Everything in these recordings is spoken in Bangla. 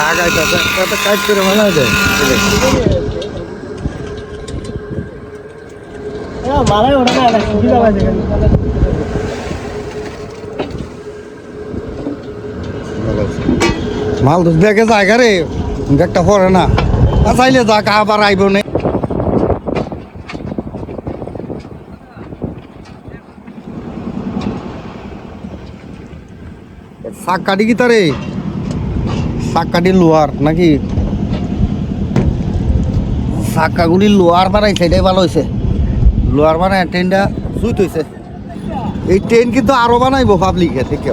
লাগাইতেছে কত কাজ করে ভালো আছে মালাই ওটা না সুবিধা আছে মাল তো দেখে জায়গা রে একটা পরে না চাইলে যাক আবার আইব না শাক কাটি কি তারে শাক কাটি লোহার নাকি শাকাগুলি লোহার বানাই সেটাই ভালো হয়েছে লোহার বানায় ট্রেনটা সুইট হয়েছে এই ট্রেন কিন্তু আরো বানাইবো পাবলিকে থেকে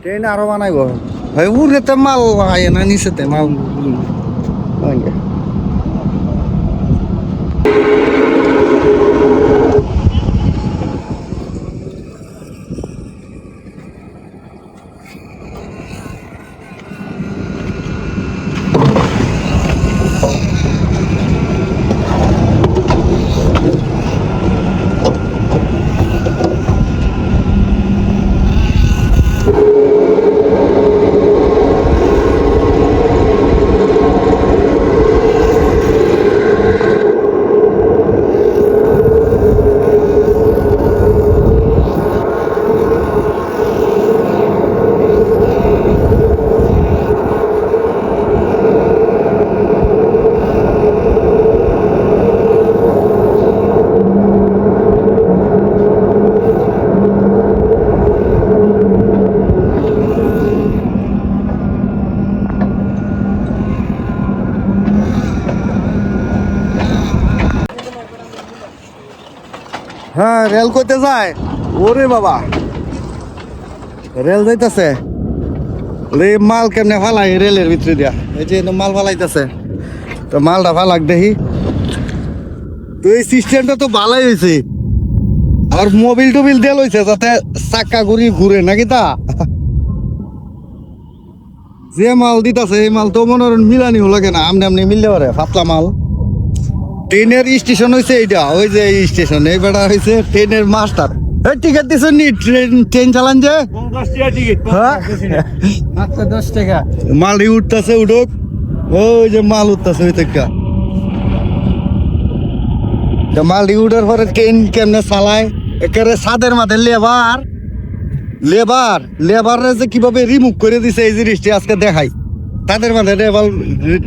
ট্রেন আরো বানাইবো ভাই উড়েতে মাল আয় না নিচেতে মাল হ্যাঁ রেল করতে যায় ওরে বাবা রেল যাইতেছে রে মাল কেমনে ফালাই রেলের ভিতরে দিয়া এই যে মাল ফালাইতেছে তো মালটা ফালাক দেখি তো এই সিস্টেমটা তো ভালোই হয়েছে আর মোবিল টোবিল দেল হয়েছে যাতে চাক্কা ঘুরি ঘুরে নাকি তা যে মাল দিতেছে এই মাল তো মনে হয় মিলানি লাগে না আমনে আমনি মিলতে পারে পাতলা মাল ট্রেনের স্টেশন হয়েছে এইটা ওই যে স্টেশন এই বেটা হয়েছে ট্রেনের মাস্টার টিকিট দিছ নি ট্রেন চালান যে 10 টাকা মাল উঠতেছে উঠুক ওই যে মাল উঠতেছে ওই থেকে মাল উঠার পরে ট্রেন কেমনে চালায় একেবারে ছাদের মাঝে লেবার লেবার লেবারে যে কিভাবে রিমুভ করে দিছে এই জিনিসটি আজকে দেখাই তাদের মাঝে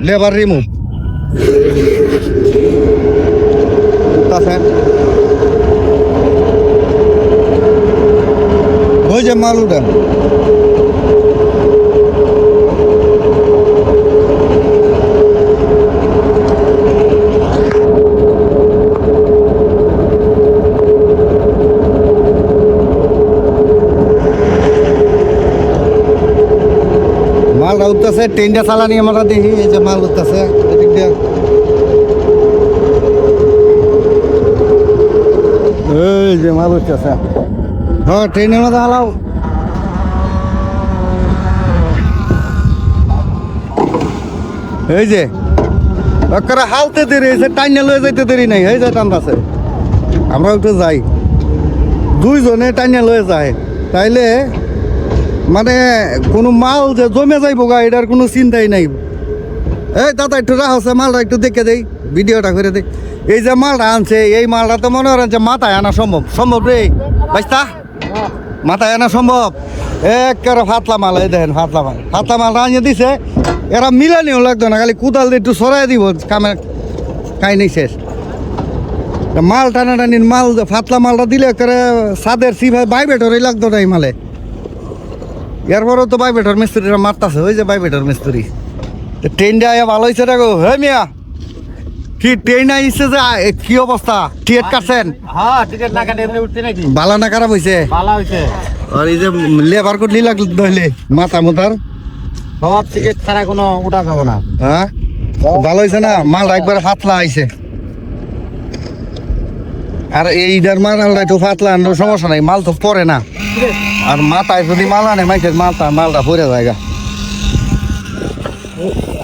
লেবার রিমুভ ওই যে মাল উঠেন মালটা উঠতেছে ট্রেনটা চালানি আমরা দেখি এই যে মাল উঠতেছে এদিক দিয়ে এই যে মাল উঠতেছে হ্যাঁ ট্রেনের মধ্যে হালাও এই যে হালতে দেরি হয়েছে টাইনে লয়ে যাইতে দেরি নাই এই যে টানতেছে আমরা একটু যাই দুইজনে টাইনে লয়ে যায় তাইলে মানে কোনো মাল যে জমে যাইব গা এটার কোনো চিন্তাই নাই এই দাদা একটু রাখছে মালটা একটু দেখে দেই ভিডিওটা করে দেই এই যে মালটা আনছে এই মালটা তো মনে করেন যে মাথায় আনা সম্ভব সম্ভব রে বাইস্তা মাথায় আনা সম্ভব একেবারে ফাতলা মাল এই দেখেন ফাতলা মাল আনিয়ে দিছে এরা মিলানিও লাগতো না খালি কুদাল দিয়ে একটু সরাই দিব কামে খাই নেই শেষ মাল টানাটানির মাল ফাতলা মালটা দিলে করে সাদের সিভাই বাইবেটরই লাগতো না এই মালে এরপরেও তো বাইবেটর মিস্ত্রিরা মারতাছে ওই যে বাইবেটর মিস্ত্রি ট্রেনটা আয়া ভালো হয়েছে দেখো হে মিয়া কি ট্রেন আইছে যে কি অবস্থা টিকেট কাটছেন হ্যাঁ টিকেট না কাটে এমনি উঠতে নাকি বালা না খারাপ হয়েছে ভালো হইছে আর এই যে লেবার কোটলি লাগলো তাহলে মাথা মোতার সব টিকেট ছাড়া কোনো উঠা যাবে না হ্যাঁ ভালো হয়েছে না মাল একবার ফাতলা আইছে আর এইটার মালটা একটু ফাতলা আনলেও সমস্যা নাই মাল তো পরে না আর মাথায় যদি মাল আনে মাইসের মালটা পরে জায়গা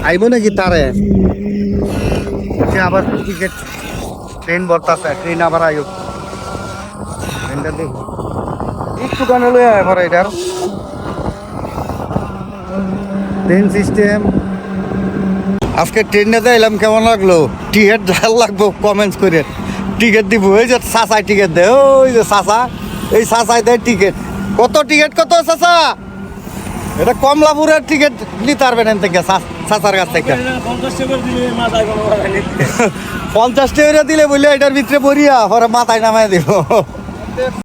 আইব নাকি তারে আবার টিকিট ট্রেন বর্তাছে ট্রেন আবার আইব ট্রেনটা দেখি একটু কানে লয়ে আয় পরে এটার ট্রেন সিস্টেম। আজকে ট্রেনে যাইলাম, কেমন লাগলো? টিকিট যার লাগবো কমেন্টস করে টিকিট দিব। ওই যে চাচাই টিকিট দেয়, ওই যে চাচা, এই চাচাই দেয় টিকিট। কত টিকিট কত চাচা? এটা কমলাপুরের টিকিট নিতে পারবেন এন থেকে চাচার কাছ থেকে। 50 টাকা দিলে বললে এটার ভিতরে পড়িয়া পরে মাথায় নামাই দিব।